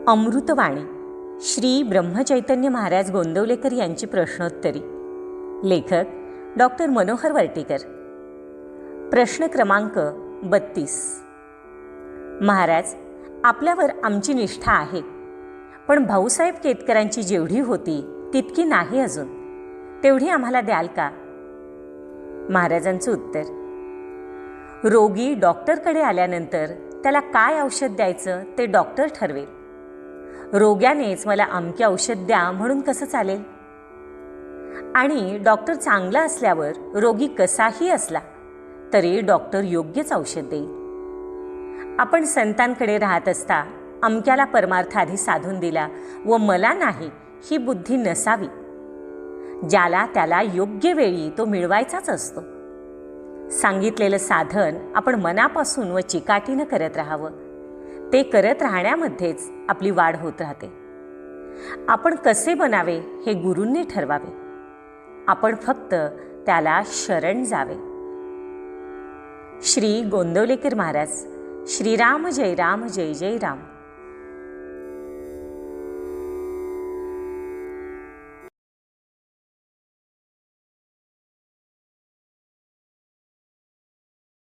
अमृतवाणी श्री ब्रह्मचैतन्य महाराज गोंदवलेकर यांची प्रश्नोत्तरी. लेखक डॉक्टर मनोहर वर्टीकर. प्रश्न क्रमांक 32. महाराज, आपल्यावर आमची निष्ठा आहे, पण भाऊसाहेब केतकरांची जेवढी होती तितकी नाही अजून. तेवढी आम्हाला द्याल का? महाराजांचं उत्तर: रोगी डॉक्टरकडे आल्यानंतर त्याला काय औषध द्यायचं ते डॉक्टर ठरवेल. रोग्यानेच मला अमके औषध द्या म्हणून कसं चालेल? आणि डॉक्टर चांगला असल्यावर रोगी कसाही असला तरी डॉक्टर योग्यच औषध देईल. आपण संतांकडे राहत असता अमक्याला परमार्थ आधी साधून दिला व मला नाही ही बुद्धी नसावी. ज्याला त्याला योग्य वेळी तो मिळवायचाच असतो. सांगितलेलं साधन आपण मनापासून व चिकाटीनं करत राहावं. ते करत राहण्यामध्येच आपली वाढ होत राहते. आपण कसे बनावे हे गुरूंनी ठरवावे. आपण फक्त त्याला शरण जावे. श्री गोंदवलेकर महाराज. श्रीराम जय राम, जय जय राम.